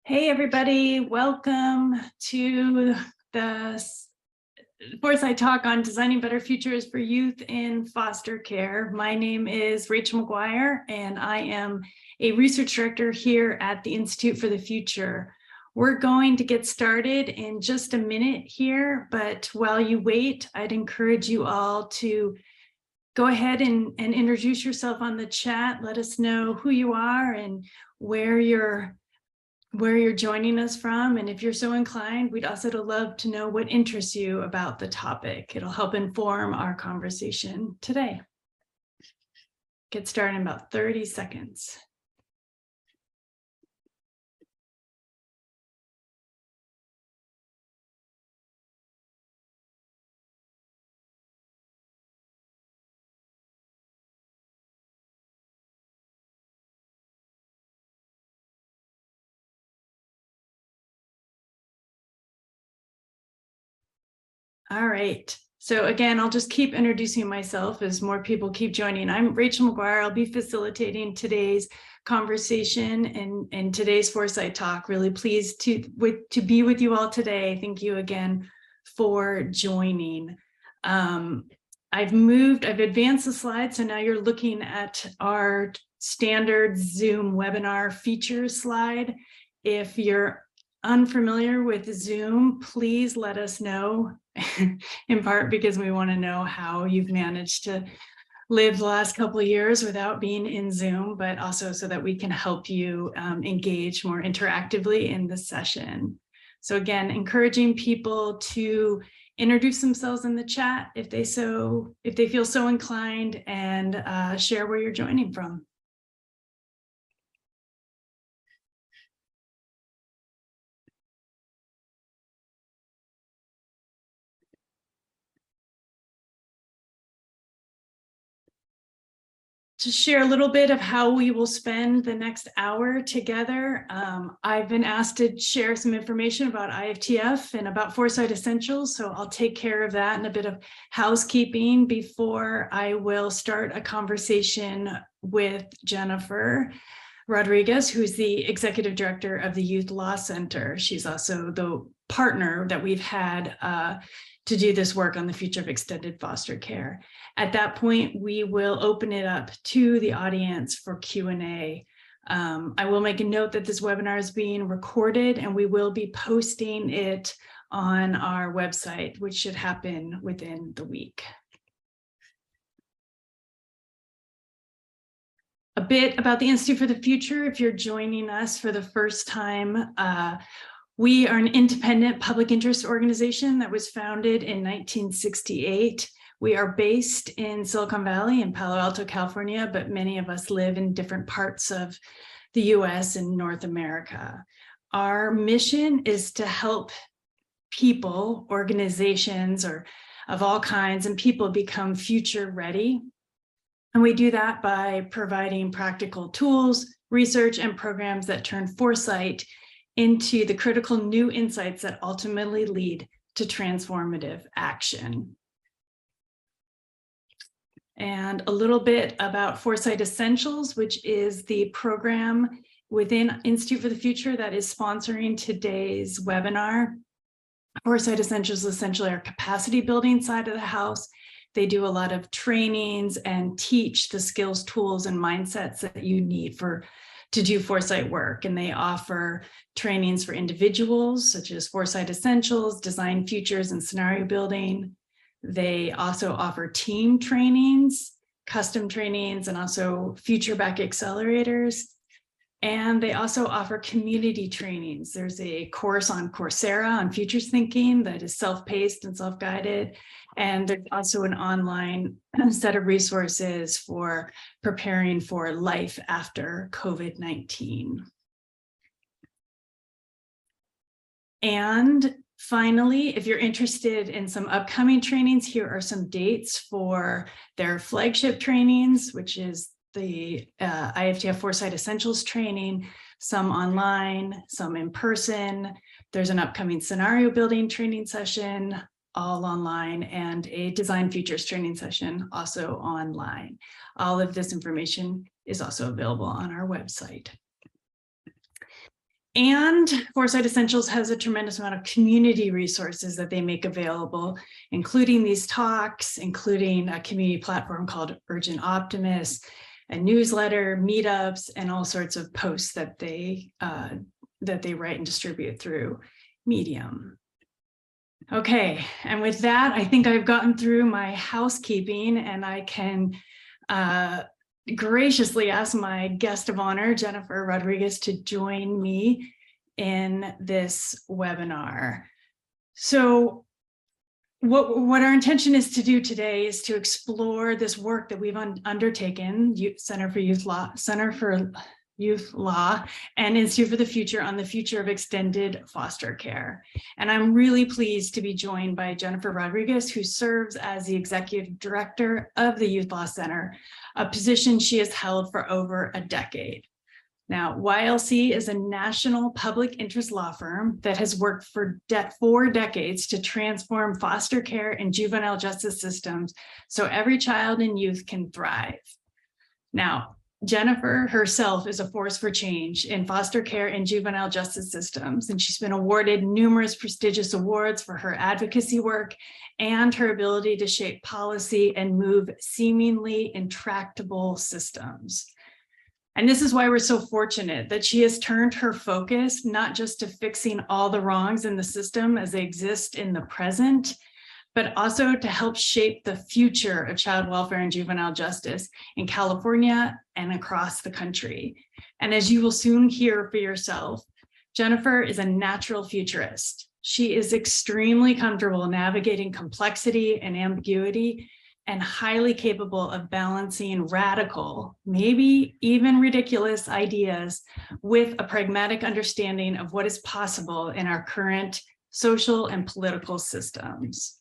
Hey, everybody. Welcome to the Foresight Talk on Designing Better Futures for Youth in Foster Care. My name is Rachel McGuire, and I am a research director here at the Institute for the Future. We're going to get started in just a minute here, but while you wait, I'd encourage you all to go ahead and introduce yourself on the chat. Let us know who you are and where you're joining us from. And if you're so inclined, we'd also love to know what interests you about the topic. It'll help inform our conversation today. Get started in about 30 seconds. All right. So again, I'll just keep introducing myself as more people keep joining. I'm Rachel McGuire. I'll be facilitating today's conversation and today's Foresight Talk. Really pleased to be with you all today. Thank you again for joining. I've advanced the slides, so now you're looking at our standard Zoom webinar features slide. If you're unfamiliar with Zoom, please let us know, in part because we want to know how you've managed to live the last couple of years without being in Zoom, but also so that we can help you engage more interactively in the session. So again, encouraging people to introduce themselves in the chat if they feel so inclined, and share where you're joining from. To share a little bit of how we will spend the next hour together, I've been asked to share some information about IFTF and about Foresight Essentials, so I'll take care of that and a bit of housekeeping before I will start a conversation with Jennifer Rodriguez, who's the executive director of the Youth Law Center. She's also the partner that we've had to do this work on the future of extended foster care. At that point, we will open it up to the audience for Q&A. I will make a note that this webinar is being recorded, and we will be posting it on our website, which should happen within the week. A bit about the Institute for the Future, if you're joining us for the first time. We are an independent public interest organization that was founded in 1968. We are based in Silicon Valley in Palo Alto, California, but many of us live in different parts of the US and North America. Our mission is to help people, organizations, or of all kinds, and people become future ready. And we do that by providing practical tools, research, and programs that turn foresight into the critical new insights that ultimately lead to transformative action. And a little bit about Foresight Essentials, which is the program within Institute for the Future that is sponsoring today's webinar. Foresight Essentials is essentially our capacity building side of the house. They do a lot of trainings and teach the skills, tools, and mindsets that you need to do foresight work. And they offer trainings for individuals, such as Foresight Essentials, Design Futures, and Scenario Building. They also offer team trainings, custom trainings, and also Future Back accelerators. And they also offer community trainings. There's a course on Coursera on futures thinking that is self-paced and self-guided. And there's also an online set of resources for preparing for life after COVID-19. And finally, if you're interested in some upcoming trainings, here are some dates for their flagship trainings, which is the IFTF Foresight Essentials training, some online, some in person. There's an upcoming scenario building training session, all online, and a design futures training session, also online. All of this information is also available on our website. And Foresight Essentials has a tremendous amount of community resources that they make available, including these talks, including a community platform called Urgent Optimist, a newsletter, meetups, and all sorts of posts that they write and distribute through Medium. Okay, and with that, I think I've gotten through my housekeeping, and I can graciously ask my guest of honor, Jennifer Rodriguez, to join me in this webinar. So what our intention is to do today is to explore this work that we've undertaken, Center for Youth Law and Institute for the Future, on the future of extended foster care. And I'm really pleased to be joined by Jennifer Rodriguez, who serves as the Executive Director of the Youth Law Center, a position she has held for over a decade. Now, YLC is a national public interest law firm that has worked for 4 decades to transform foster care and juvenile justice systems so every child and youth can thrive. Now, Jennifer herself is a force for change in foster care and juvenile justice systems, and she's been awarded numerous prestigious awards for her advocacy work and her ability to shape policy and move seemingly intractable systems. And this is why we're so fortunate that she has turned her focus not just to fixing all the wrongs in the system as they exist in the present, but also to help shape the future of child welfare and juvenile justice in California and across the country. And as you will soon hear for yourself, Jennifer is a natural futurist. She is extremely comfortable navigating complexity and ambiguity, and highly capable of balancing radical, maybe even ridiculous ideas with a pragmatic understanding of what is possible in our current social and political systems.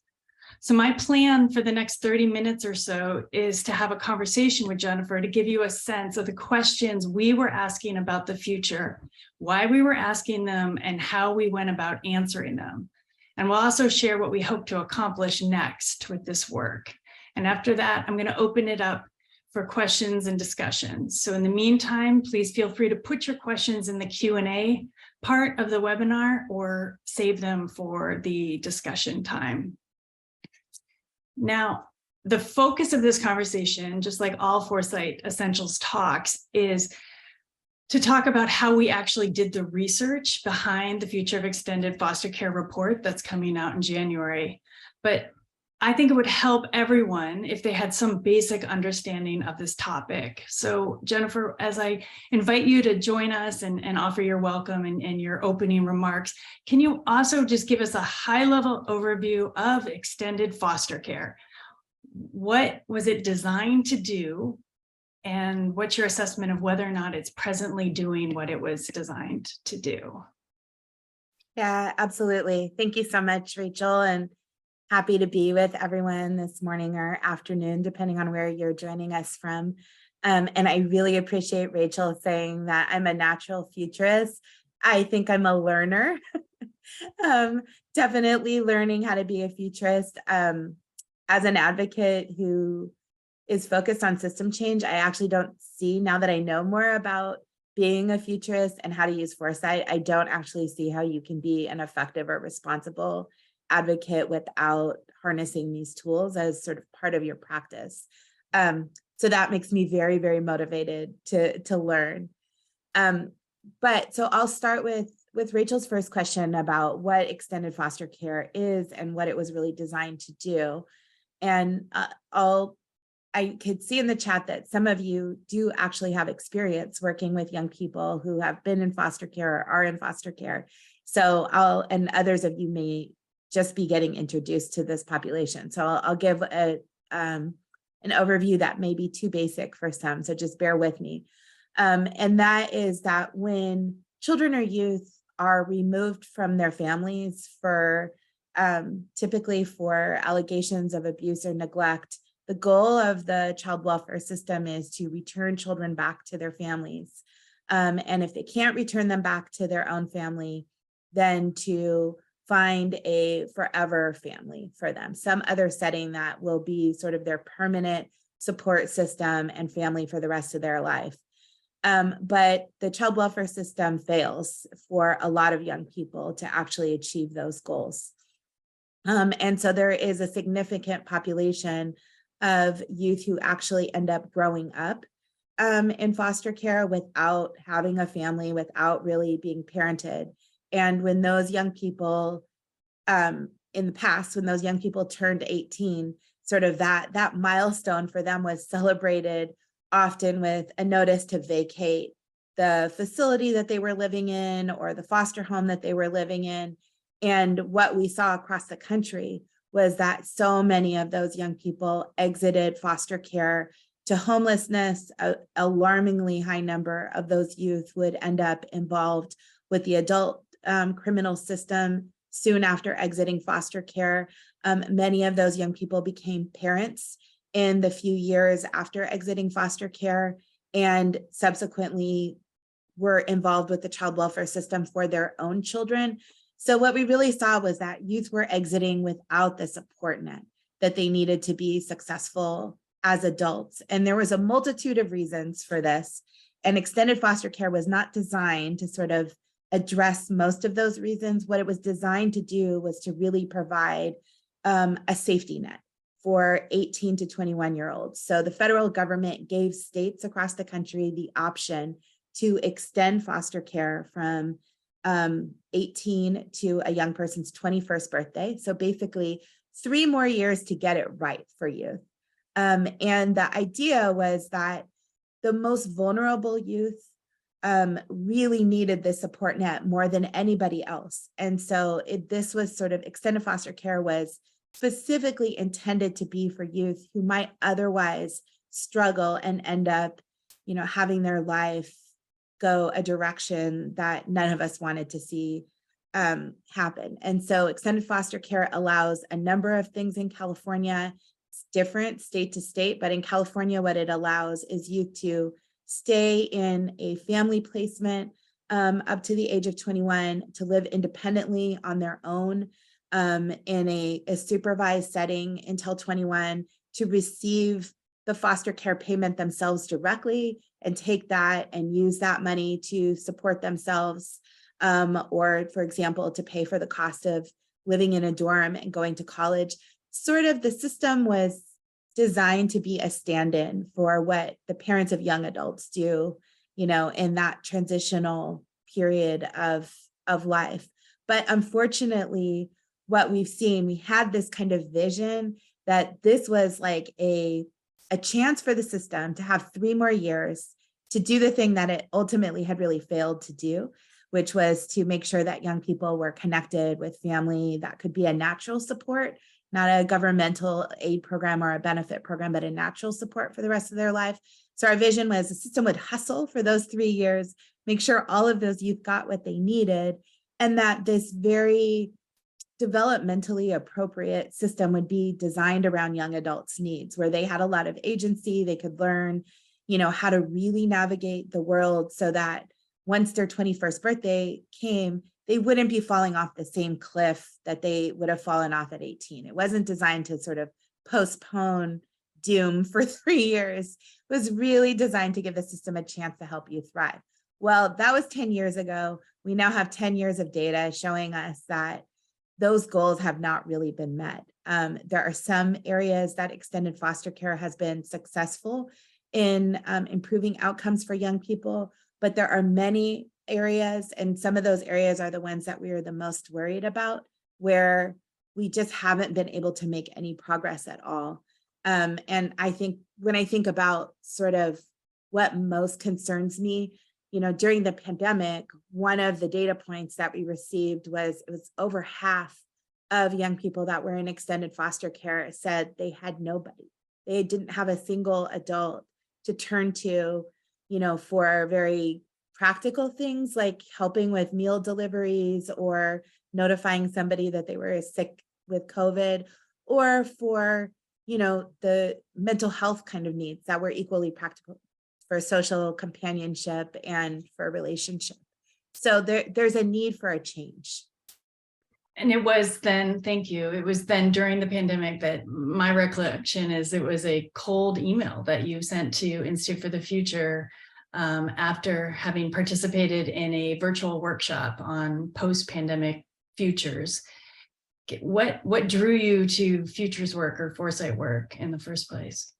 So my plan for the next 30 minutes or so is to have a conversation with Jennifer to give you a sense of the questions we were asking about the future, why we were asking them, and how we went about answering them. And we'll also share what we hope to accomplish next with this work. And after that, I'm going to open it up for questions and discussions. So in the meantime, please feel free to put your questions in the Q&A part of the webinar or save them for the discussion time. Now, the focus of this conversation, just like all Foresight Essentials talks, is to talk about how we actually did the research behind the Future of Extended Foster Care report that's coming out in January. But I think it would help everyone if they had some basic understanding of this topic. So Jennifer, as I invite you to join us and offer your welcome and your opening remarks, can you also just give us a high-level overview of extended foster care? What was it designed to do? And what's your assessment of whether or not it's presently doing what it was designed to do? Yeah, absolutely. Thank you so much, Rachel, and happy to be with everyone this morning or afternoon, depending on where you're joining us from. And I really appreciate Rachel saying that I'm a natural futurist. I think I'm a learner, definitely learning how to be a futurist. As an advocate who is focused on system change, I actually don't see, now that I know more about being a futurist and how to use foresight, I don't actually see how you can be an effective or responsible advocate without harnessing these tools as sort of part of your practice. So that makes me very, very motivated to learn. But so I'll start with Rachel's first question about what extended foster care is and what it was really designed to do. And I could see in the chat that some of you do actually have experience working with young people who have been in foster care or are in foster care. So and others of you may just be getting introduced to this population. So I'll give an overview that may be too basic for some, so just bear with me. And that is that when children or youth are removed from their families for typically for allegations of abuse or neglect, the goal of the child welfare system is to return children back to their families. And if they can't return them back to their own family, then to find a forever family for them, some other setting that will be sort of their permanent support system and family for the rest of their life. But the child welfare system fails for a lot of young people to actually achieve those goals. And so there is a significant population of youth who actually end up growing up in foster care without having a family, without really being parented. And when those young people, in the past, when those young people turned 18, sort of that milestone for them was celebrated often with a notice to vacate the facility that they were living in or the foster home that they were living in. And what we saw across the country was that so many of those young people exited foster care to homelessness. An alarmingly high number of those youth would end up involved with the adult criminal system soon after exiting foster care. Many of those young people became parents in the few years after exiting foster care and subsequently were involved with the child welfare system for their own children. So what we really saw was that youth were exiting without the support net that they needed to be successful as adults. And there was a multitude of reasons for this. And extended foster care was not designed to sort of address most of those reasons. What it was designed to do was to really provide a safety net for 18 to 21-year-olds. So the federal government gave states across the country the option to extend foster care from 18 to a young person's 21st birthday. So basically 3 more years to get it right for youth. And the idea was that the most vulnerable youth really needed this support net more than anybody else. And so this was sort of extended foster care was specifically intended to be for youth who might otherwise struggle and end up, having their life go a direction that none of us wanted to see happen. And so extended foster care allows a number of things in California. It's different state to state, but in California, what it allows is youth to stay in a family placement up to the age of 21, to live independently on their own in a supervised setting until 21, to receive the foster care payment themselves directly and take that and use that money to support themselves, or, for example, to pay for the cost of living in a dorm and going to college. Sort of the system was designed to be a stand-in for what the parents of young adults do, in that transitional period of life. But unfortunately, what we've seen, we had this kind of vision that this was like a chance for the system to have 3 more years to do the thing that it ultimately had really failed to do, which was to make sure that young people were connected with family that could be a natural support, not a governmental aid program or a benefit program, but a natural support for the rest of their life. So our vision was the system would hustle for those 3 years, make sure all of those youth got what they needed, and that this very developmentally appropriate system would be designed around young adults' needs, where they had a lot of agency, they could learn, how to really navigate the world so that once their 21st birthday came, they wouldn't be falling off the same cliff that they would have fallen off at 18. It wasn't designed to sort of postpone doom for 3 years. It was really designed to give the system a chance to help you thrive. Well, that was 10 years ago. We now have 10 years of data showing us that those goals have not really been met. There are some areas that extended foster care has been successful in improving outcomes for young people, but there are many areas, and some of those areas are the ones that we are the most worried about, where we just haven't been able to make any progress at all. And I think when I think about sort of what most concerns me, during the pandemic, one of the data points that we received was it was over half of young people that were in extended foster care said they had nobody. They didn't have a single adult to turn to, for very practical things like helping with meal deliveries or notifying somebody that they were sick with COVID, or for, the mental health kind of needs that were equally practical for social companionship and for relationship. So there's a need for a change. And it was then, thank you, it was then during the pandemic that my recollection is it was a cold email that you sent to Institute for the Future after having participated in a virtual workshop on post-pandemic futures. What drew you to futures work or foresight work in the first place?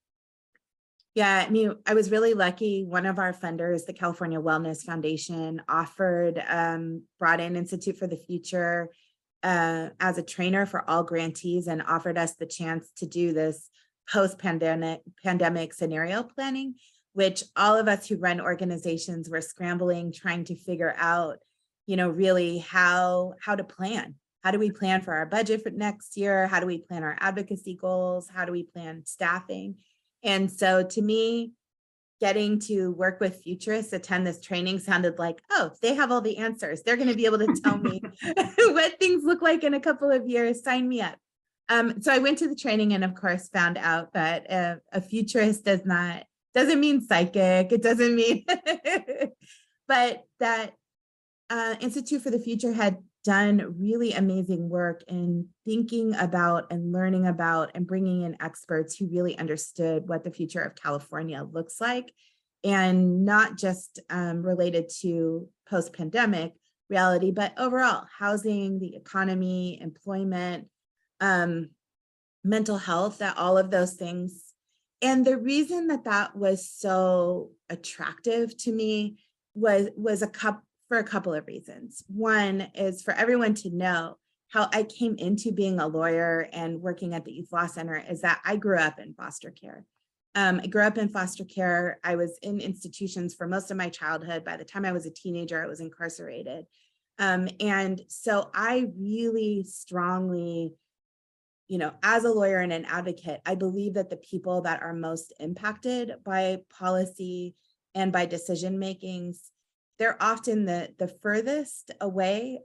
Yeah, I mean, I was really lucky. One of our funders, the California Wellness Foundation, brought in Institute for the Future as a trainer for all grantees and offered us the chance to do this post-pandemic scenario planning, which all of us who run organizations were scrambling, trying to figure out, really how to plan. How do we plan for our budget for next year? How do we plan our advocacy goals? How do we plan staffing? And so to me, getting to work with futurists, attend this training sounded like, oh, they have all the answers. They're going to be able to tell me what things look like in a couple of years. Sign me up. So I went to the training and of course found out that a futurist doesn't mean psychic. It doesn't mean, but that Institute for the Future had done really amazing work in thinking about and learning about and bringing in experts who really understood what the future of California looks like, and not just related to post-pandemic reality, but overall housing, the economy, employment, mental health, that all of those things. And the reason that was so attractive to me was for a couple of reasons. One is for everyone to know how I came into being a lawyer and working at the Youth Law Center is that I grew up in foster care. I grew up in foster care. I was in institutions for most of my childhood. By the time I was a teenager, I was incarcerated. And so I really strongly, as a lawyer and an advocate, I believe that the people that are most impacted by policy and by decision makings, they're often the furthest away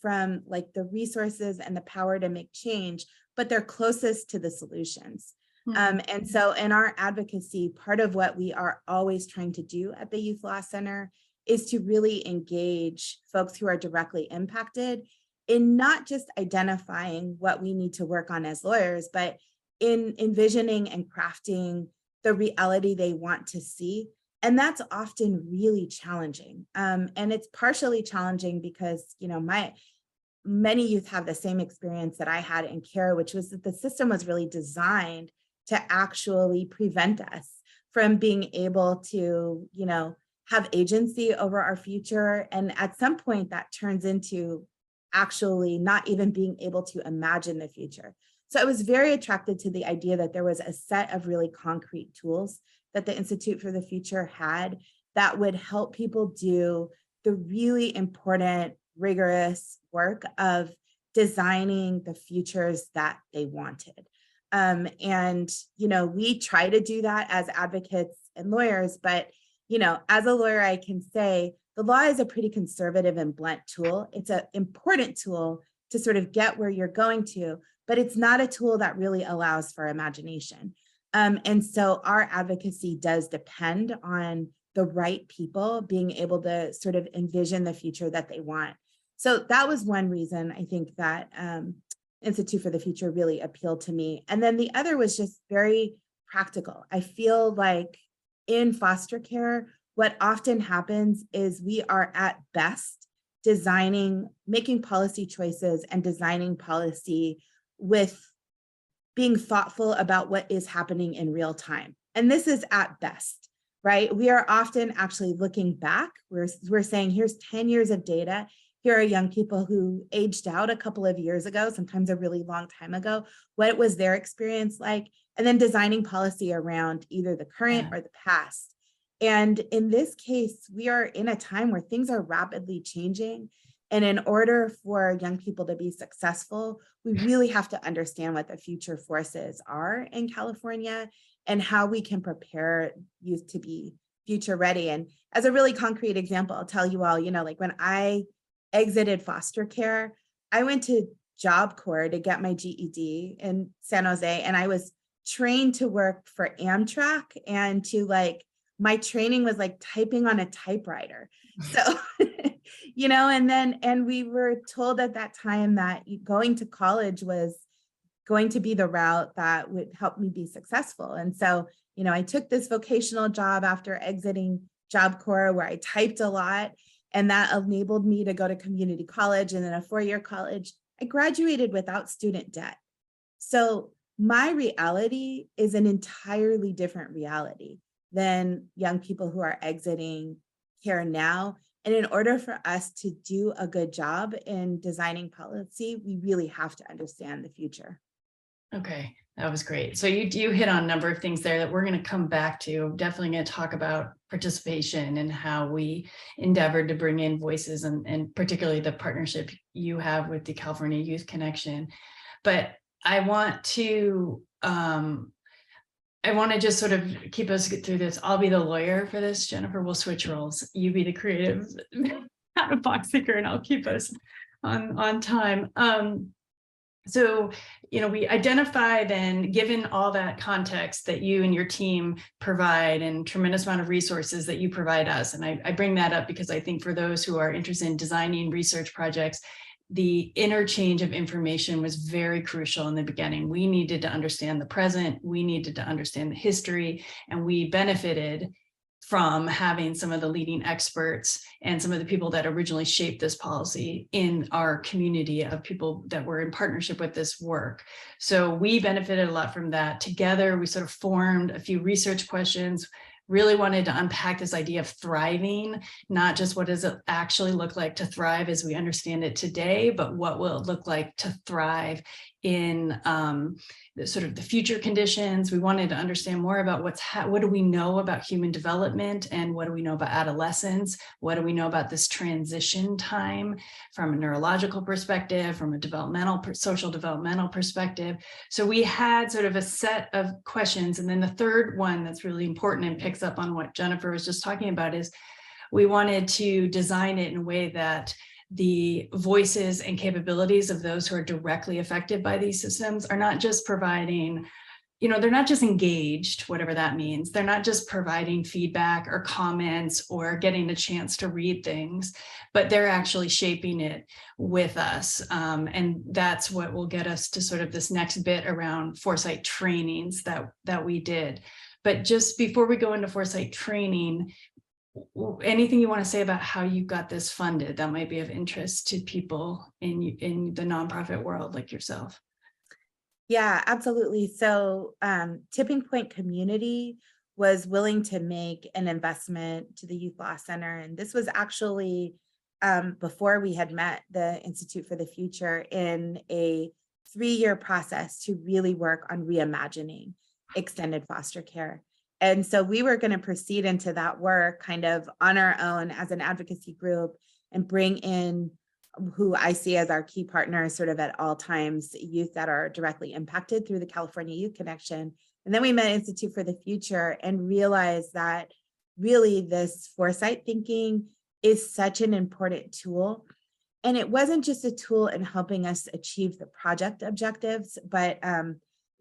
from like the resources and the power to make change, but they're closest to the solutions. And so in our advocacy, part of what we are always trying to do at the Youth Law Center is to really engage folks who are directly impacted in not just identifying what we need to work on as lawyers, but in envisioning and crafting the reality they want to see. And that's often really challenging. And it's partially challenging because, many youth have the same experience that I had in care, which was that the system was really designed to actually prevent us from being able to, have agency over our future. And at some point that turns into actually not even being able to imagine the future. So I was very attracted to the idea that there was a set of really concrete tools that the Institute for the Future had that would help people do the really important, rigorous work of designing the futures that they wanted. And, we try to do that as advocates and lawyers, but, as a lawyer, I can say the law is a pretty conservative and blunt tool. It's an important tool to sort of get where you're going to, but it's not a tool that really allows for imagination. And so our advocacy does depend on the right people being able to sort of envision the future that they want. So that was one reason I think that Institute for the Future really appealed to me. And then the other was just very practical. I feel like in foster care, what often happens is we are at best making policy choices and designing policy with being thoughtful about what is happening in real time. And this is at best, right? We are often actually looking back. We're saying, here's 10 years of data. Here are young people who aged out a couple of years ago, sometimes a really long time ago. What was their experience like? And then designing policy around either the current or the past. And in this case, we are in a time where things are rapidly changing. And in order for young people to be successful, we really have to understand what the future forces are in California and how we can prepare youth to be future ready. And as a really concrete example, I'll tell you all, like when I exited foster care, I went to Job Corps to get my GED in San Jose, and I was trained to work for Amtrak, and my training was like typing on a typewriter. So, and we were told at that time that going to college was going to be the route that would help me be successful. And so, I took this vocational job after exiting Job Corps where I typed a lot, and that enabled me to go to community college and then a 4-year college. I graduated without student debt. So my reality is an entirely different reality than young people who are exiting here now. And in order for us to do a good job in designing policy, we really have to understand the future. Okay, that was great. So you hit on a number of things there that we're going to come back to. Definitely going to talk about participation and how we endeavored to bring in voices, and particularly the partnership you have with the California Youth Connection. But I want to just sort of keep us through this. I'll be the lawyer for this. Jennifer will switch roles. You be the creative out of box thinker, and I'll keep us on time. So, we identify then, given all that context that you and your team provide and tremendous amount of resources that you provide us. And I bring that up because I think for those who are interested in designing research projects, the interchange of information was very crucial in the beginning. We needed to understand the present, we needed to understand the history, and we benefited from having some of the leading experts and some of the people that originally shaped this policy in our community of people that were in partnership with this work. So we benefited a lot from that. Together, we sort of formed a few research questions, really wanted to unpack this idea of thriving, not just what does it actually look like to thrive as we understand it today, but what will it look like to thrive in the future conditions. We wanted to understand more about what do we know about human development, and what do we know about adolescence? What do we know about this transition time from a neurological perspective, from a social developmental perspective? So we had sort of a set of questions. And then the third one that's really important and picks up on what Jennifer was just talking about is we wanted to design it in a way that the voices and capabilities of those who are directly affected by these systems are not just providing, they're not just engaged, whatever that means. They're not just providing feedback or comments or getting a chance to read things, but they're actually shaping it with us. And that's what will get us to sort of this next bit around foresight trainings that we did. But just before we go into foresight training, anything you want to say about how you got this funded that might be of interest to people in the nonprofit world like yourself? Yeah, absolutely. So Tipping Point Community was willing to make an investment to the Youth Law Center. And this was actually before we had met the Institute for the Future in a 3-year process to really work on reimagining extended foster care. And so we were going to proceed into that work kind of on our own as an advocacy group and bring in who I see as our key partners sort of at all times, youth that are directly impacted through the California Youth Connection. And then we met Institute for the Future and realized that really this foresight thinking is such an important tool. And it wasn't just a tool in helping us achieve the project objectives, but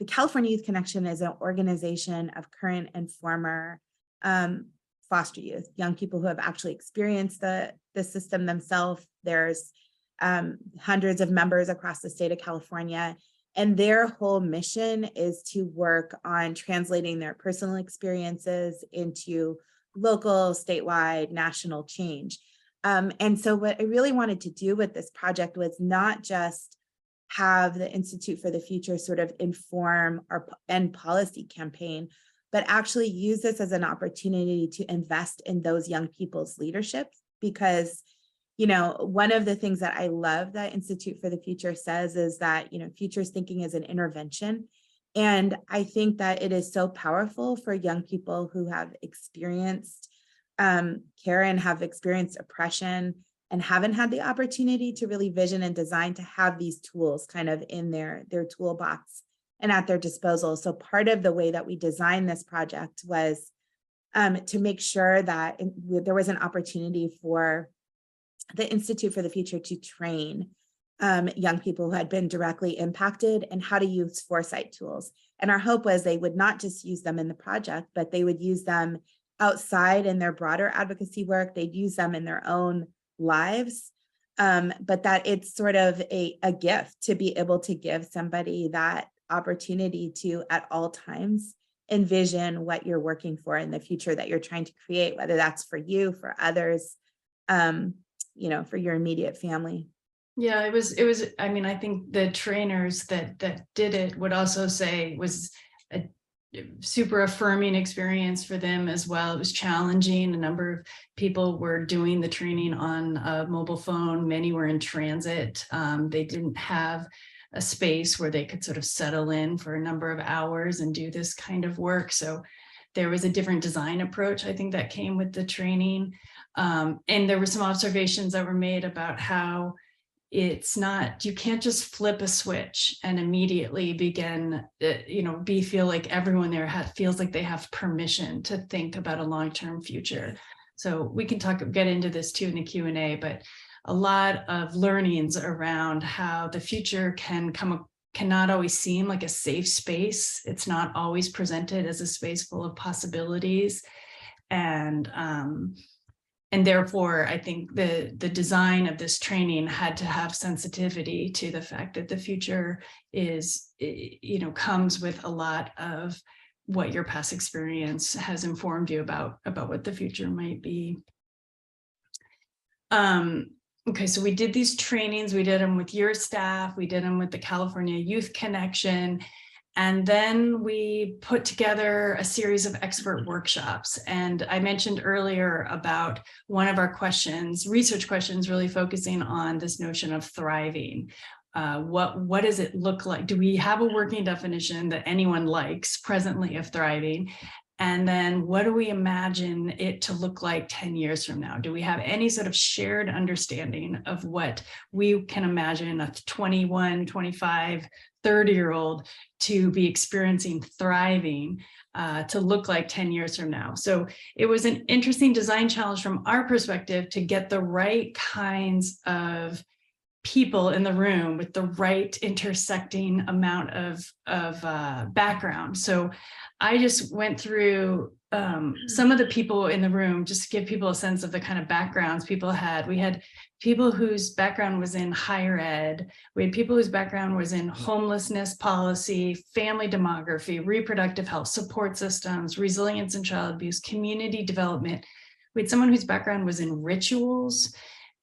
the California Youth Connection is an organization of current and former foster youth, young people who have actually experienced the system themselves. There's hundreds of members across the state of California, and their whole mission is to work on translating their personal experiences into local, statewide, national change. And so what I really wanted to do with this project was not just have the Institute for the Future sort of inform our end policy campaign, but actually use this as an opportunity to invest in those young people's leadership. Because, one of the things that I love that Institute for the Future says is that, futures thinking is an intervention. And I think that it is so powerful for young people who have experienced care and have experienced oppression and haven't had the opportunity to really vision and design to have these tools kind of in their toolbox and at their disposal. So part of the way that we designed this project was to make sure that there was an opportunity for the Institute for the Future to train young people who had been directly impacted and how to use foresight tools. And our hope was they would not just use them in the project, but they would use them outside in their broader advocacy work. They'd use them in their own lives, but that it's sort of a gift to be able to give somebody that opportunity to, at all times, envision what you're working for in the future that you're trying to create, whether that's for you, for others, for your immediate family. Yeah, I mean, I think the trainers that did it would also say it was a super affirming experience for them as well. It was challenging. A number of people were doing the training on a mobile phone. Many were in transit. They didn't have a space where they could sort of settle in for a number of hours and do this kind of work. So there was a different design approach, I think, that came with the training. And there were some observations that were made about how it's not, you can't just flip a switch and immediately begin, feel like everyone there feels like they have permission to think about a long-term future. So we can get into this too in the Q&A, but a lot of learnings around how the future cannot always seem like a safe space. It's not always presented as a space full of possibilities. And therefore, I think the design of this training had to have sensitivity to the fact that the future comes with a lot of what your past experience has informed you about what the future might be. Okay, so we did these trainings. We did them with your staff. We did them with the California Youth Connection. And then we put together a series of expert workshops. And I mentioned earlier about one of our questions, research questions, really focusing on this notion of thriving. What does it look like? Do we have a working definition that anyone likes presently of thriving? And then what do we imagine it to look like 10 years from now? Do we have any sort of shared understanding of what we can imagine a 21, 25, 30-year-old to be experiencing thriving to look like 10 years from now? So it was an interesting design challenge from our perspective to get the right kinds of people in the room with the right intersecting amount of background. So I just went through some of the people in the room, just to give people a sense of the kind of backgrounds people had. We had people whose background was in higher ed. We had people whose background was in homelessness policy, family demography, reproductive health, support systems, resilience and child abuse, community development. We had someone whose background was in rituals,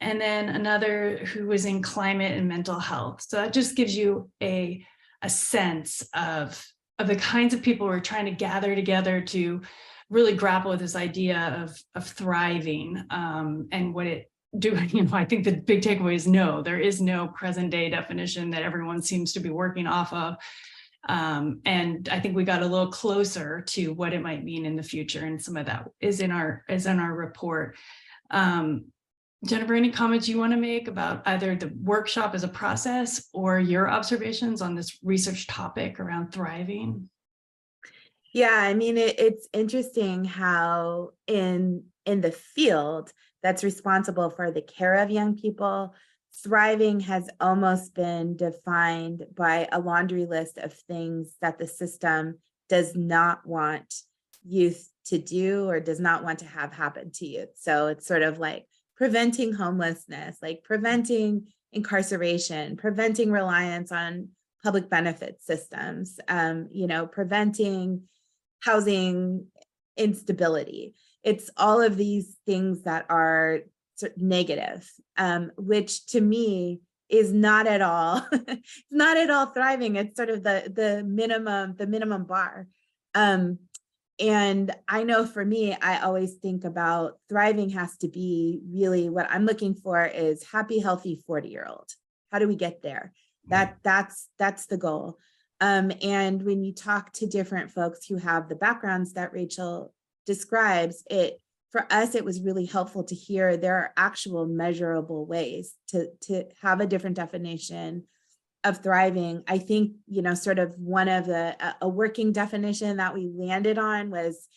and then another who was in climate and mental health. So that just gives you a sense of the kinds of people we're trying to gather together to really grapple with this idea of thriving and what it do. I think the big takeaway is no, there is no present day definition that everyone seems to be working off of. And I think we got a little closer to what it might mean in the future. And some of that is in our report. Jennifer, any comments you want to make about either the workshop as a process or your observations on this research topic around thriving? Yeah, I mean, it's interesting how in the field that's responsible for the care of young people, thriving has almost been defined by a laundry list of things that the system does not want youth to do or does not want to have happen to youth. So it's sort of like preventing homelessness, like preventing incarceration, preventing reliance on public benefit systems, preventing housing instability. It's all of these things that are sort of negative, which to me is not at all, not at all thriving. It's sort of the minimum bar. And I know for me, I always think about thriving has to be really what I'm looking for is happy, healthy 40-year-old. How do we get there? That's the goal. And when you talk to different folks who have the backgrounds that Rachel describes, for us, it was really helpful to hear there are actual measurable ways to have a different definition of thriving. I think, sort of one of a working definition that we landed on was,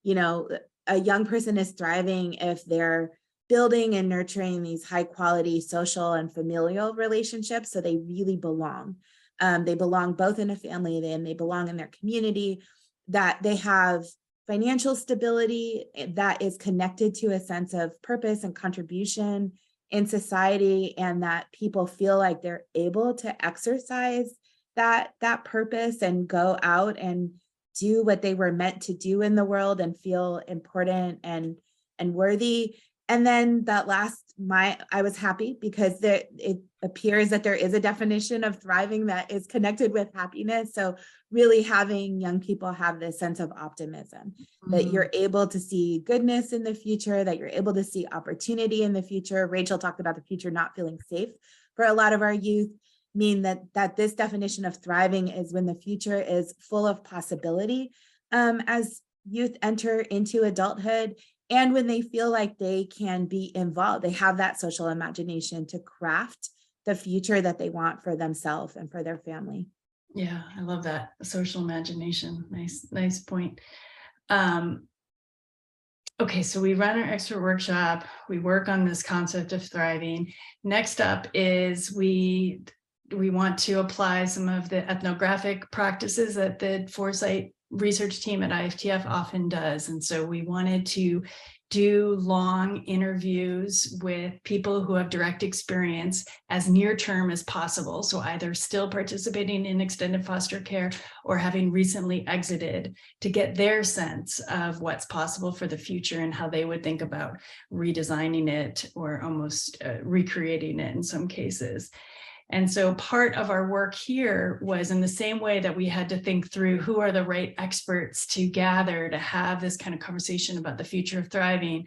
a young person is thriving if they're building and nurturing these high quality social and familial relationships. So they really belong. They belong both in a family and they belong in their community, that they have financial stability that is connected to a sense of purpose and contribution in society, and that people feel like they're able to exercise that purpose and go out and do what they were meant to do in the world and feel important and worthy. And then that last, I was happy because it appears that there is a definition of thriving that is connected with happiness. So really having young people have this sense of optimism, that you're able to see goodness in the future, that you're able to see opportunity in the future. Rachel talked about the future not feeling safe for a lot of our youth, mean that this definition of thriving is when the future is full of possibility as youth enter into adulthood, and when they feel like they can be involved, they have that social imagination to craft the future that they want for themselves and for their family. Yeah, I love that. Social imagination. Nice point. Okay, so we run our expert workshop. We work on this concept of thriving. Next up is we want to apply some of the ethnographic practices that the Foresight research team at IFTF often does. And so we wanted to do long interviews with people who have direct experience as near term as possible. So either still participating in extended foster care or having recently exited, to get their sense of what's possible for the future and how they would think about redesigning it or almost recreating it in some cases. And so part of our work here was in the same way that we had to think through who are the right experts to gather to have this kind of conversation about the future of thriving.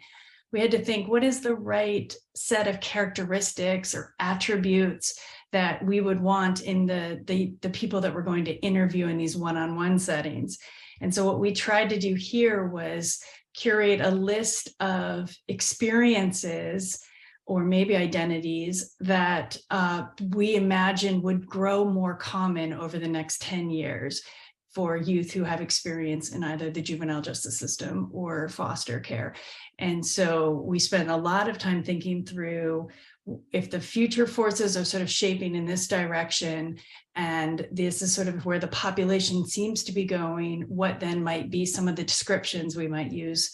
We had to think, what is the right set of characteristics or attributes that we would want in the people that we're going to interview in these one-on-one settings. And so what we tried to do here was curate a list of experiences or maybe identities that we imagine would grow more common over the next 10 years for youth who have experience in either the juvenile justice system or foster care. And so we spent a lot of time thinking through, if the future forces are sort of shaping in this direction, and this is sort of where the population seems to be going, what then might be some of the descriptions we might use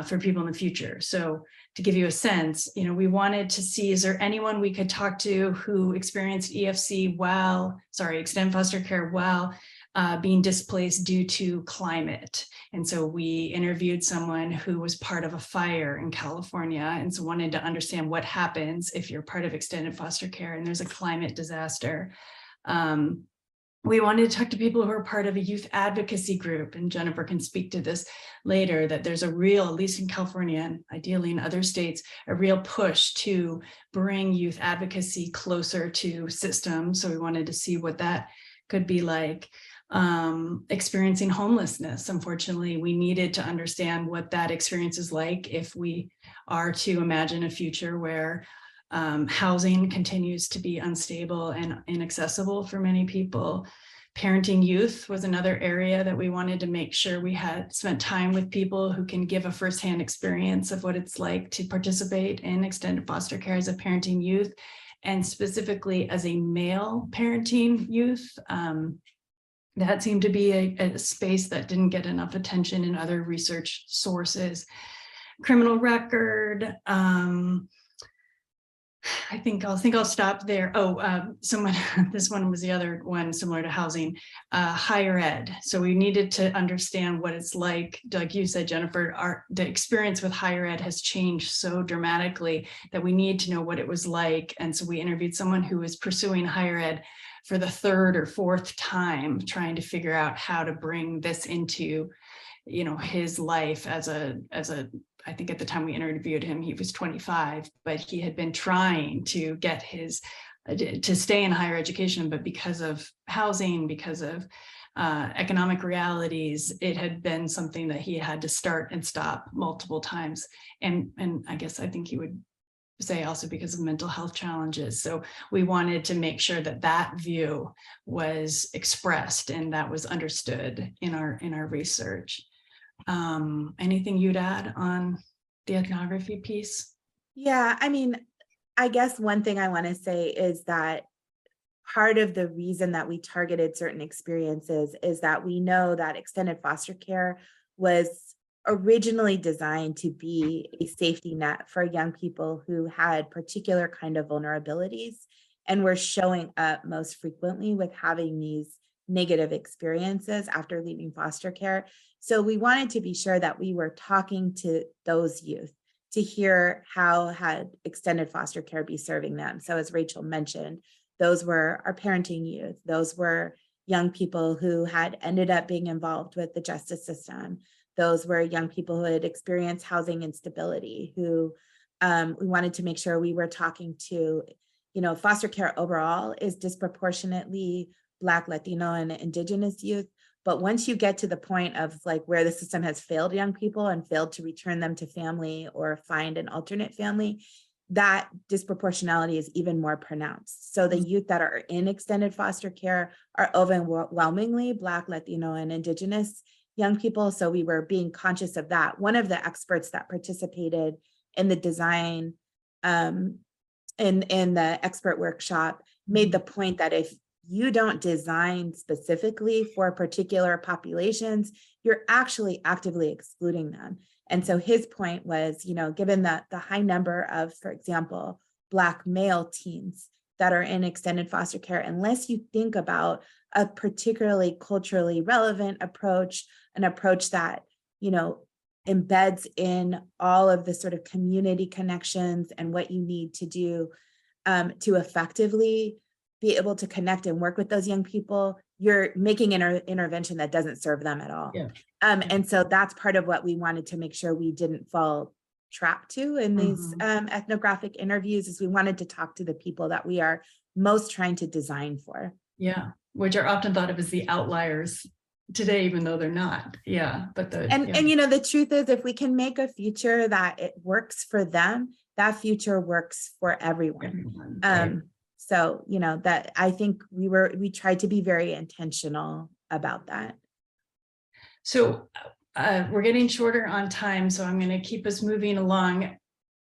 for people in the future. So to give you a sense, we wanted to see, is there anyone we could talk to who experienced EFC extended foster care while being displaced due to climate. And so we interviewed someone who was part of a fire in California, and so wanted to understand what happens if you're part of extended foster care and there's a climate disaster. We wanted to talk to people who are part of a youth advocacy group, and Jennifer can speak to this later, that there's a real, at least in California and ideally in other states, a real push to bring youth advocacy closer to systems. So we wanted to see what that could be like. Experiencing homelessness. Unfortunately, we needed to understand what that experience is like if we are to imagine a future where housing continues to be unstable and inaccessible for many people. Parenting youth was another area that we wanted to make sure we had spent time with people who can give a firsthand experience of what it's like to participate in extended foster care as a parenting youth, and specifically as a male parenting youth. That seemed to be a space that didn't get enough attention in other research sources. Criminal record. I think I'll stop there. This one was the other one similar to housing, higher ed. So we needed to understand what it's like you said, Jennifer, the experience with higher ed has changed so dramatically that we need to know what it was like. And so we interviewed someone who was pursuing higher ed for the third or fourth time, trying to figure out how to bring this into, his life I think at the time we interviewed him, he was 25, but he had been trying to get to stay in higher education, but because of housing, because of economic realities, it had been something that he had to start and stop multiple times. And I think he would say also because of mental health challenges. So we wanted to make sure that view was expressed and that was understood in our research. Anything you'd add on the ethnography piece? Yeah, I guess one thing I want to say is that part of the reason that we targeted certain experiences is that we know that extended foster care was originally designed to be a safety net for young people who had particular kind of vulnerabilities and were showing up most frequently with having these negative experiences after leaving foster care. So we wanted to be sure that we were talking to those youth to hear how had extended foster care be serving them. So as Rachel mentioned, those were our parenting youth. Those were young people who had ended up being involved with the justice system. Those were young people who had experienced housing instability, who we wanted to make sure we were talking to, foster care overall is disproportionately Black, Latino, and Indigenous youth. But once you get to the point of like where the system has failed young people and failed to return them to family or find an alternate family, that disproportionality is even more pronounced. So the youth that are in extended foster care are overwhelmingly Black, Latino, and Indigenous young people. So we were being conscious of that. One of the experts that participated in the design in the expert workshop made the point that if you don't design specifically for particular populations, you're actually actively excluding them. And so his point was, given the high number of, for example, Black male teens that are in extended foster care, unless you think about a particularly culturally relevant approach, an approach that, embeds in all of the sort of community connections and what you need to do to effectively be able to connect and work with those young people, you're making an intervention that doesn't serve them at all. Yeah. And so that's part of what we wanted to make sure we didn't fall trap to in these ethnographic interviews, is we wanted to talk to the people that we are most trying to design for. Yeah, which are often thought of as the outliers today, even though they're not. Yeah, but and the truth is, if we can make a future that it works for them, that future works for everyone. Right. So, that I think we tried to be very intentional about that. So we're getting shorter on time, so I'm going to keep us moving along.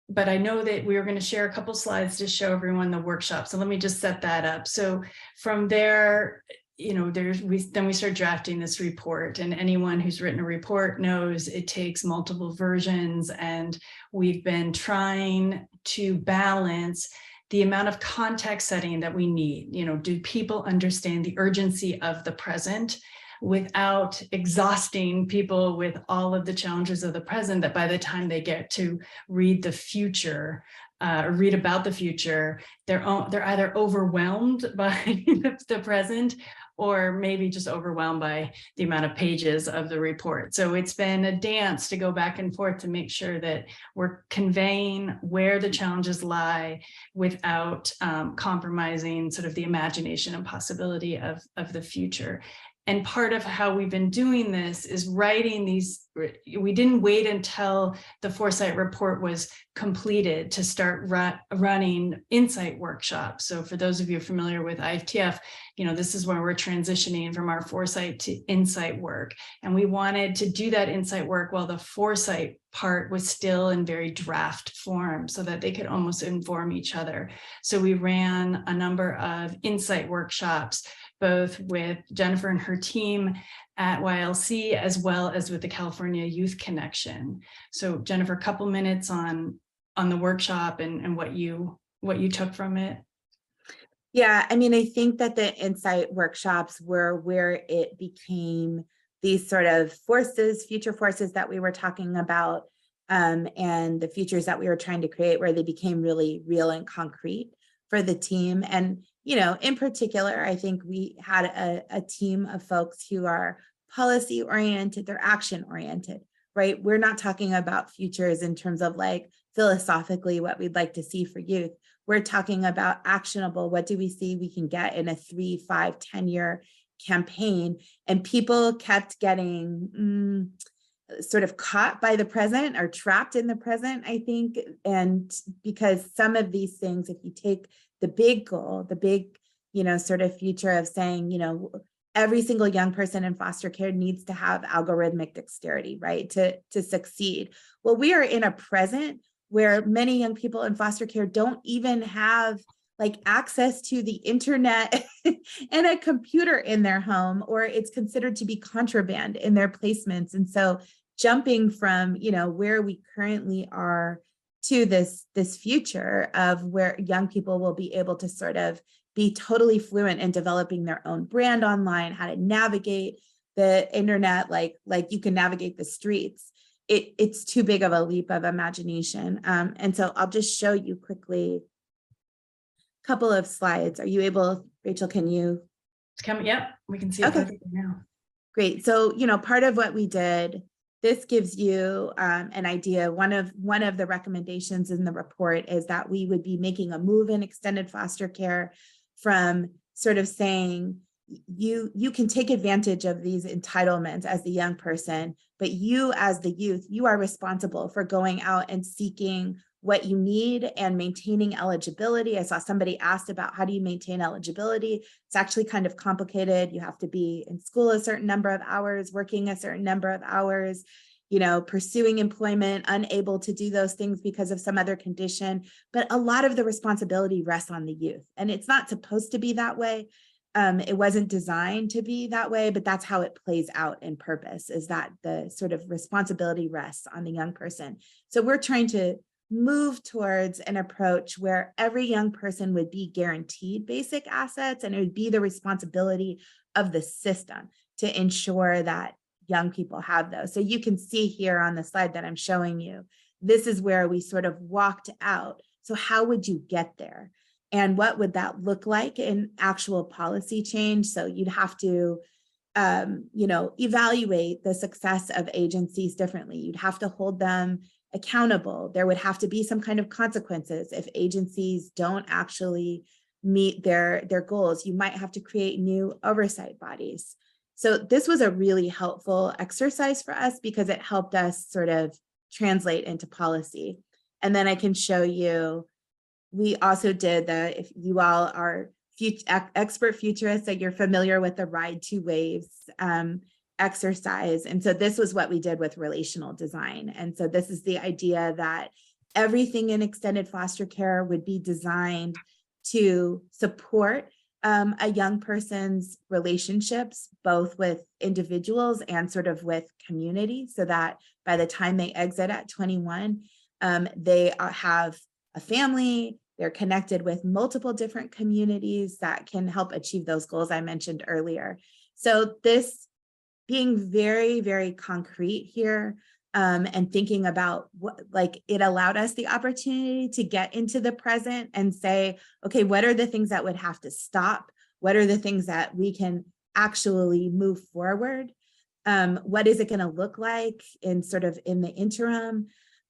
But I know that we were going to share a couple slides to show everyone the workshop. So let me just set that up. So from there, then we start drafting this report, and anyone who's written a report knows it takes multiple versions, and we've been trying to balance the amount of context setting that we need. Do people understand the urgency of the present without exhausting people with all of the challenges of the present, that by the time they get to read the future, read about the future, they're either overwhelmed by the present, or maybe just overwhelmed by the amount of pages of the report. So it's been a dance to go back and forth to make sure that we're conveying where the challenges lie without compromising sort of the imagination and possibility of the future. And part of how we've been doing this is writing these. We didn't wait until the Foresight report was completed to start running insight workshops. So for those of you familiar with IFTF, this is where we're transitioning from our Foresight to insight work. And we wanted to do that insight work while the Foresight part was still in very draft form, so that they could almost inform each other. So we ran a number of insight workshops, both with Jennifer and her team at YLC, as well as with the California Youth Connection. So Jennifer, a couple minutes on the workshop and what you took from it. Yeah, I think that the insight workshops were where it became these sort of forces, future forces that we were talking about, and the futures that we were trying to create, where they became really real and concrete for the team. And in particular, I think we had a team of folks who are policy oriented, they're action oriented, right? We're not talking about futures in terms of like philosophically what we'd like to see for youth. We're talking about actionable, what do we see we can get in a 3, 5, 10-year campaign. And people kept getting sort of caught by the present or trapped in the present, I think. And because some of these things, if you take the big goal, the big, sort of future of saying, every single young person in foster care needs to have algorithmic dexterity, right, to succeed. Well, we are in a present where many young people in foster care don't even have like access to the internet and a computer in their home, or it's considered to be contraband in their placements. And so jumping from, where we currently are to this future of where young people will be able to sort of be totally fluent in developing their own brand online, how to navigate the internet, like you can navigate the streets. It's too big of a leap of imagination. And so I'll just show you quickly a couple of slides. Are you able, Rachel, can you? It's coming. Yep, we can see it Okay. perfectly now. Great. So, part of what we did, this gives you an idea. One of the recommendations in the report is that we would be making a move in extended foster care from sort of saying, you can take advantage of these entitlements as the young person, but you as the youth, you are responsible for going out and seeking what you need and maintaining eligibility. I saw somebody asked about how do you maintain eligibility. It's actually kind of complicated. You have to be in school a certain number of hours, working a certain number of hours, pursuing employment, unable to do those things because of some other condition. But a lot of the responsibility rests on the youth, and it's not supposed to be that way. It wasn't designed to be that way, but that's how it plays out in purpose, is that the sort of responsibility rests on the young person. So we're trying to move towards an approach where every young person would be guaranteed basic assets, and it would be the responsibility of the system to ensure that young people have those. So you can see here on the slide that I'm showing you, this is where we sort of walked out. So how would you get there? And what would that look like in actual policy change? So you'd have to evaluate the success of agencies differently. You'd have to hold them accountable. There would have to be some kind of consequences if agencies don't actually meet their goals. You might have to create new oversight bodies. So this was a really helpful exercise for us because it helped us sort of translate into policy. And then I can show you, we also did if you all are expert futurists, that you're familiar with the Ride to Waves exercise. And so this was what we did with relational design. And so this is the idea that everything in extended foster care would be designed to support a young person's relationships, both with individuals and sort of with community, so that by the time they exit at 21, they have a family, they're connected with multiple different communities that can help achieve those goals I mentioned earlier. So this being very, very concrete here, and thinking about it allowed us the opportunity to get into the present and say, okay, what are the things that would have to stop? What are the things that we can actually move forward? What is it going to look like in the interim?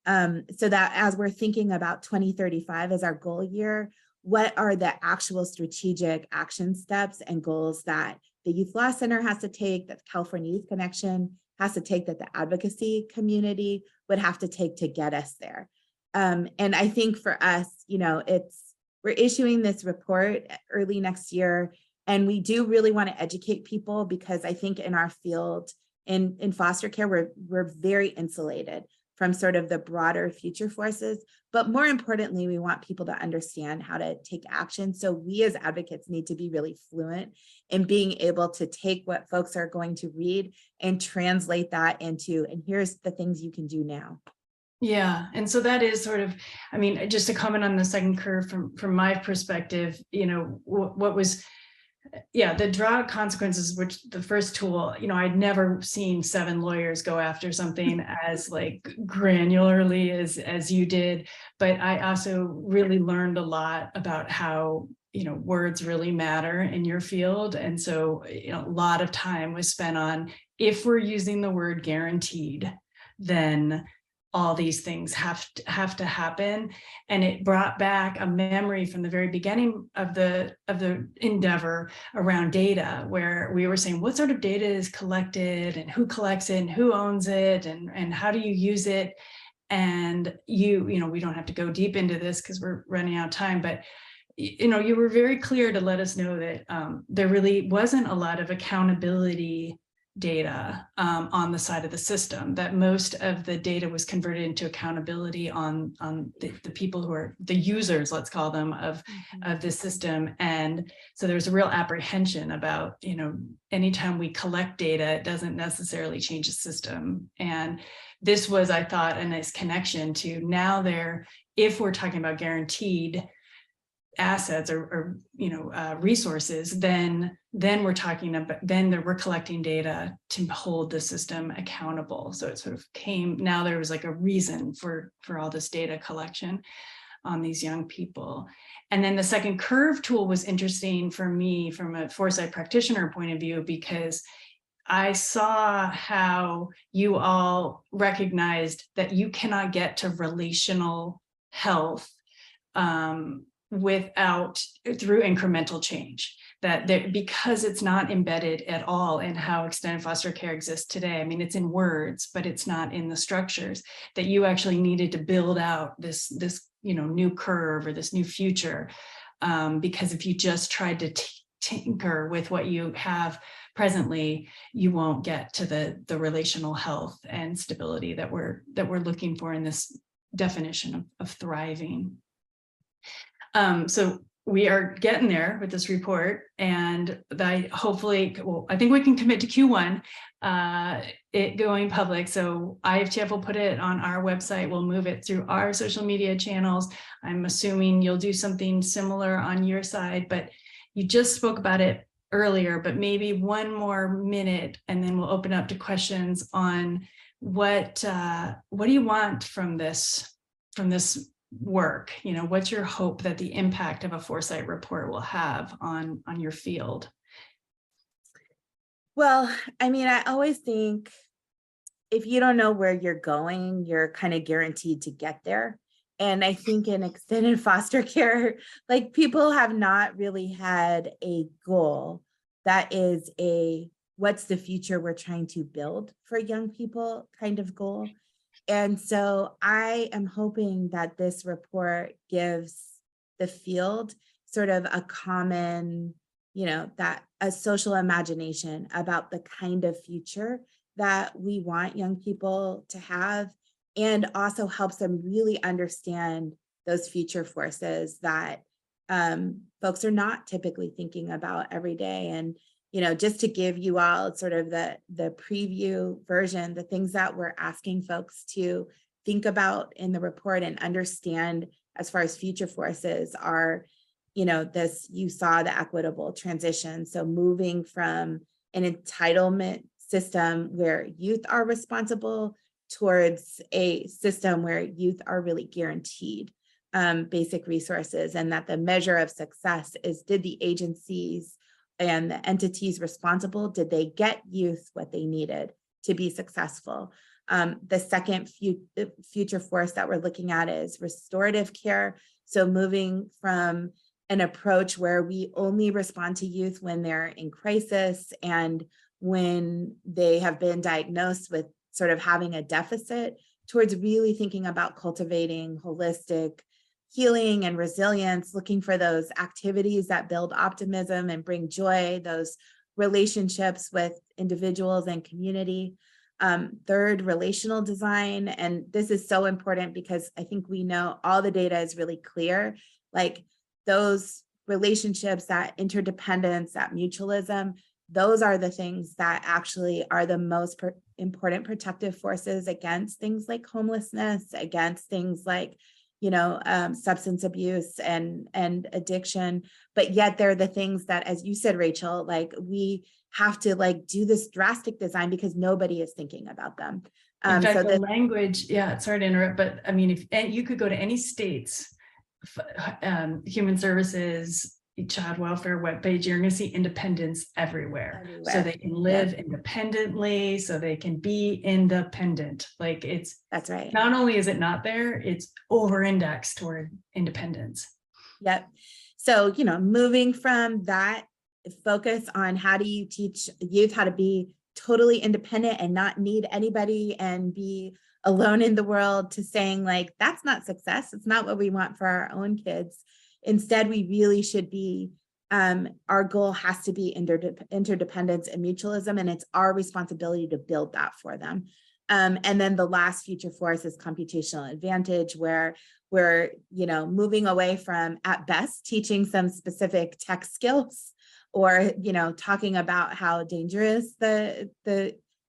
So that as we're thinking about 2035 as our goal year, what are the actual strategic action steps and goals that the Youth Law Center has to take, that the California Youth Connection has to take, that the advocacy community would have to take to get us there? And I think for us, we're issuing this report early next year, and we do really want to educate people, because I think in our field, in foster care, we're very insulated from sort of the broader future forces. But more importantly, we want people to understand how to take action. So we as advocates need to be really fluent in being able to take what folks are going to read and translate that into, and here's the things you can do now. Yeah, and so that is sort of, just to comment on the second curve from my perspective, what was, the draw consequences, which the first tool, I'd never seen 7 lawyers go after something as granularly as you did, but I also really learned a lot about how, words really matter in your field. And so, a lot of time was spent on, if we're using the word guaranteed, then all these things have to happen. And it brought back a memory from the very beginning of the endeavor around data, where we were saying, what sort of data is collected, and who collects it, and who owns it, and how do you use it? And we don't have to go deep into this because we're running out of time, but you were very clear to let us know that there really wasn't a lot of accountability data on the side of the system, that most of the data was converted into accountability on the people who are the users, let's call them, of the system. And so there's a real apprehension about, anytime we collect data, it doesn't necessarily change the system. And this was, I thought, a nice connection to now if we're talking about guaranteed, assets or resources, then we're talking about, we're collecting data to hold the system accountable. So it sort of now there was like a reason for all this data collection on these young people. And then the second curve tool was interesting for me from a foresight practitioner point of view, because I saw how you all recognized that you cannot get to relational health through incremental change, because it's not embedded at all in how extended foster care exists today. I mean, it's in words, but it's not in the structures, that you actually needed to build out this new curve or this new future. Because if you just tried to tinker with what you have presently, you won't get to the relational health and stability that we're looking for in this definition of thriving. So we are getting there with this report, and I think we can commit to Q1, it going public. So IFTF will put it on our website. We'll move it through our social media channels. I'm assuming you'll do something similar on your side, but you just spoke about it earlier, but maybe one more minute, and then we'll open up to questions on what do you want from this work? What's your hope that the impact of a foresight report will have on your field? Well, I mean, I always think if you don't know where you're going, you're kind of guaranteed to get there. And I think in extended foster care, like, people have not really had a goal that is what's the future we're trying to build for young people kind of goal. And so I am hoping that this report gives the field sort of a common, that a social imagination about the kind of future that we want young people to have, and also helps them really understand those future forces that folks are not typically thinking about every day. And just to give you all sort of the preview version, the things that we're asking folks to think about in the report and understand as far as future forces are, you saw the equitable transition. So moving from an entitlement system where youth are responsible towards a system where youth are really guaranteed basic resources, and that the measure of success is, did the agencies and the entities responsible, did they get youth what they needed to be successful? The second future force that we're looking at is restorative care. So moving from an approach where we only respond to youth when they're in crisis and when they have been diagnosed with sort of having a deficit, towards really thinking about cultivating holistic healing and resilience, looking for those activities that build optimism and bring joy, those relationships with individuals and community. Third, relational design. And this is so important because I think we know all the data is really clear, like those relationships, that interdependence, that mutualism, those are the things that actually are the most important protective forces against things like homelessness, against things like substance abuse and addiction. But yet they're the things that, as you said, Rachel, like, we have to do this drastic design because nobody is thinking about them. In fact, the language, sorry to interrupt, but I mean, if you could go to any state's human services, child welfare webpage, you're going to see independence everywhere. So they can live independently, so they can be independent. Like, that's right. Not only is it not there, it's over-indexed toward independence. Yep. So, moving from that focus on how do you teach youth how to be totally independent and not need anybody and be alone in the world, to saying, like, that's not success. It's not what we want for our own kids. Instead, we really should be, our goal has to be interdependence and mutualism, and it's our responsibility to build that for them. And then the last future force is computational advantage, where we're, moving away from, at best, teaching some specific tech skills, or, talking about how dangerous the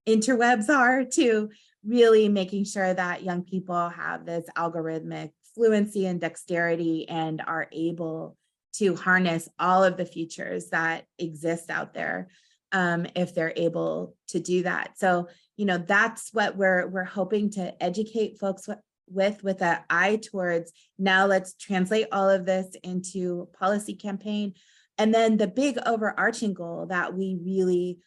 interwebs are, to really making sure that young people have this algorithmic fluency and dexterity and are able to harness all of the features that exist out there, if they're able to do that. So, that's what we're hoping to educate folks with an eye towards, now let's translate all of this into policy campaign. And then the big overarching goal that we really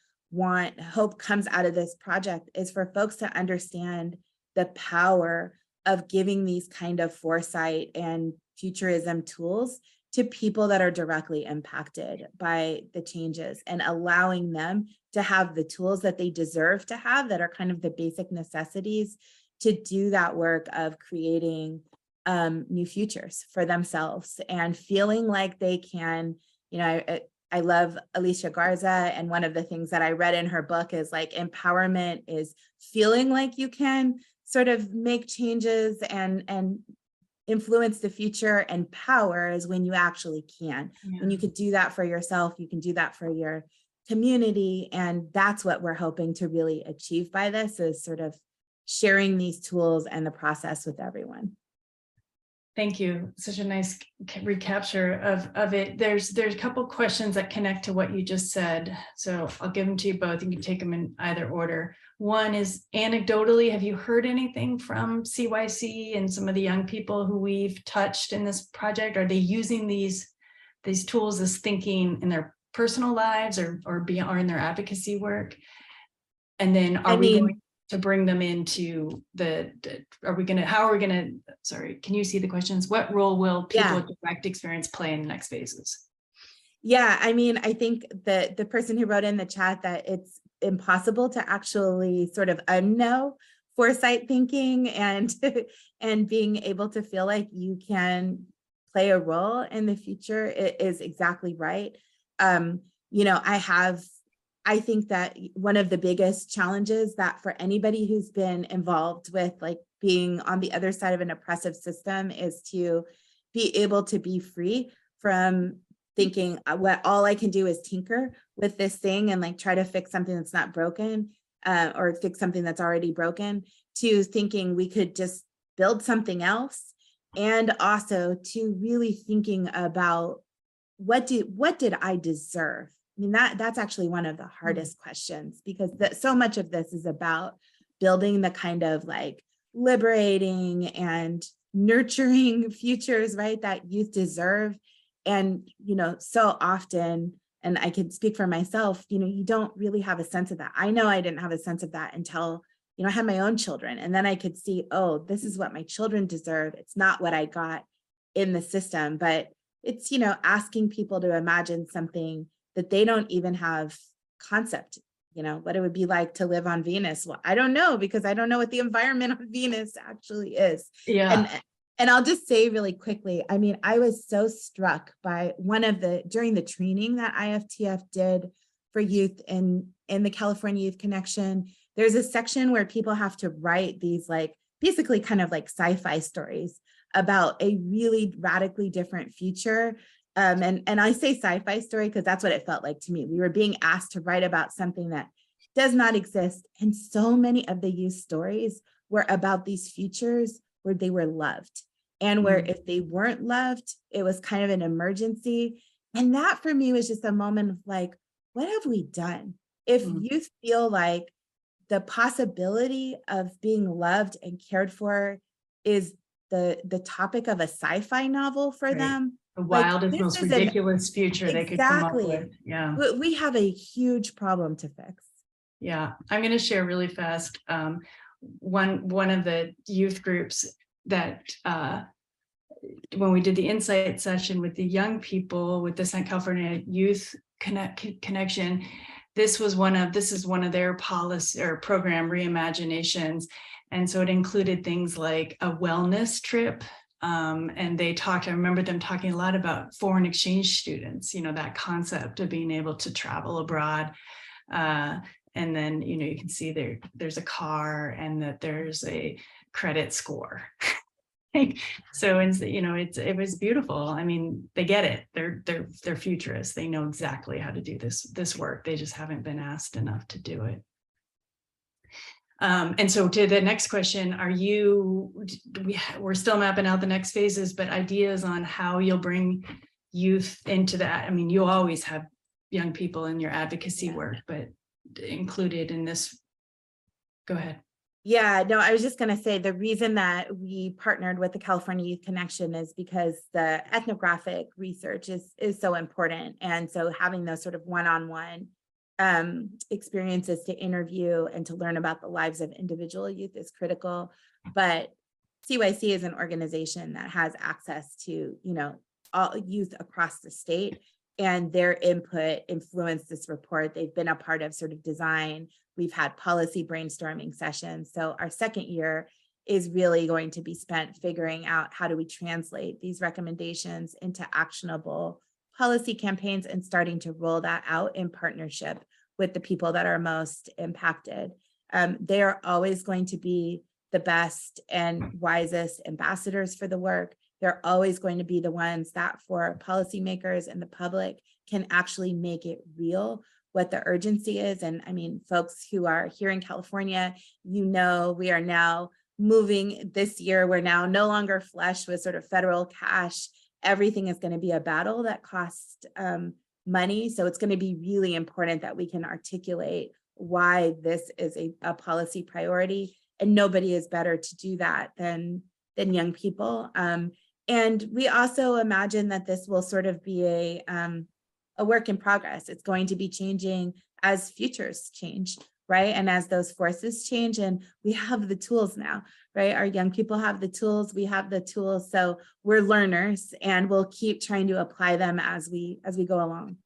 hope comes out of this project is for folks to understand the power of giving these kind of foresight and futurism tools to people that are directly impacted by the changes, and allowing them to have the tools that they deserve to have, that are kind of the basic necessities to do that work of creating new futures for themselves, and feeling like they can, I love Alicia Garza, and one of the things that I read in her book is like, empowerment is feeling like you can sort of make changes and influence the future, and power is when you actually can. Yeah. When you could do that for yourself, you can do that for your community. And that's what we're hoping to really achieve by this, is sort of sharing these tools and the process with everyone. Thank you. Such a nice recapture of it. There's a couple questions that connect to what you just said. So I'll give them to you both. You can take them in either order. One is, anecdotally, have you heard anything from CYC and some of the young people who we've touched in this project? Are they using these tools as thinking in their personal lives or in their advocacy work? And then how are we going to bring them into sorry, can you see the questions? What role will people with direct experience play in the next phases? Yeah, I mean, I think that the person who wrote in the chat that it's impossible to actually sort of unknow foresight thinking and being able to feel like you can play a role in the future is exactly right. I think that one of the biggest challenges that for anybody who's been involved with like being on the other side of an oppressive system is to be able to be free from thinking what all I can do is tinker with this thing and like try to fix something that's not broken, or fix something that's already broken, to thinking we could just build something else. And also to really thinking about what did I deserve? I mean, that's actually one of the hardest questions, because so much of this is about building the kind of like liberating and nurturing futures, right, that youth deserve. And, so often, and I can speak for myself, you don't really have a sense of that. I know I didn't have a sense of that until, I had my own children. And then I could see, oh, this is what my children deserve. It's not what I got in the system, but it's, asking people to imagine something that they don't even have concept, what it would be like to live on Venus. Well, I don't know, because I don't know what the environment on Venus actually is. Yeah. And I'll just say really quickly, I mean, I was so struck by during the training that IFTF did for youth in the California Youth Connection, there's a section where people have to write these like, basically kind of like sci-fi stories about a really radically different future. And I say sci-fi story because that's what it felt like to me. We were being asked to write about something that does not exist. And so many of the youth stories were about these futures where they were loved, and where if they weren't loved, it was kind of an emergency. And that for me was just a moment of like, what have we done? If youth feel like the possibility of being loved and cared for is the topic of a sci-fi novel for them, the wildest, most ridiculous future they could come up with. Yeah, we have a huge problem to fix. Yeah, I'm going to share really fast. One of the youth groups that when we did the insight session with the young people with the Southern California Youth Connection, this is one of their policy or program reimaginations. And so it included things like a wellness trip. And I remember them talking a lot about foreign exchange students, that concept of being able to travel abroad. And then, you can see there's a car and that there's a credit score. So, it was beautiful. I mean, they get it. They're futurists. They know exactly how to do this work. They just haven't been asked enough to do it. And so to the next question, we're still mapping out the next phases, but ideas on how you'll bring youth into that? I mean, you always have young people in your advocacy Yeah. work, but included in this. Go ahead. Yeah, no, I was just going to say the reason that we partnered with the California Youth Connection is because the ethnographic research is so important. And so having those sort of one-on-one experiences to interview and to learn about the lives of individual youth is critical. But CYC is an organization that has access to, all youth across the state, and their input influenced this report. They've been a part of sort of design. We've had policy brainstorming sessions. So our second year is really going to be spent figuring out how do we translate these recommendations into actionable policy campaigns and starting to roll that out in partnership with the people that are most impacted. They are always going to be the best and wisest ambassadors for the work. They're always going to be the ones that for policymakers and the public can actually make it real what the urgency is. And I mean, folks who are here in California, we are now moving this year. We're now no longer flush with sort of federal cash. Everything is going to be a battle that costs money. So it's going to be really important that we can articulate why this is a policy priority. And nobody is better to do that than young people. And we also imagine that this will sort of be a work in progress. It's going to be changing as futures change, right? And as those forces change, and we have the tools now, right? Our young people have the tools, we have the tools. So we're learners and we'll keep trying to apply them as we go along.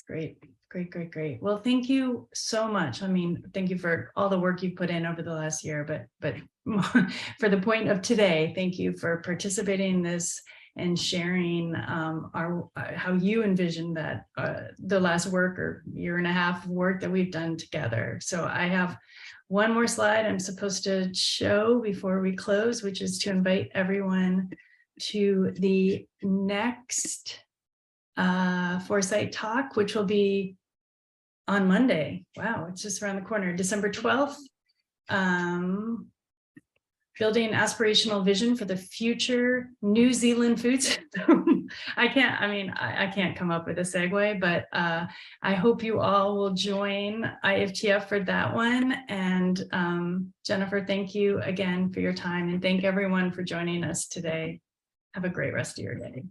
Great. Great. Well, thank you so much. I mean, thank you for all the work you put in over the last year, but for the point of today, thank you for participating in this and sharing how you envision that the last work or year and a half of work that we've done together. So I have one more slide I'm supposed to show before we close, which is to invite everyone to the next Foresight Talk, which will be on Monday. Wow, it's just around the corner, December 12th. Building aspirational vision for the future New Zealand food system. I can't come up with a segue, but I hope you all will join IFTF for that one. And Jennifer, thank you again for your time, and thank everyone for joining us today. Have a great rest of your day.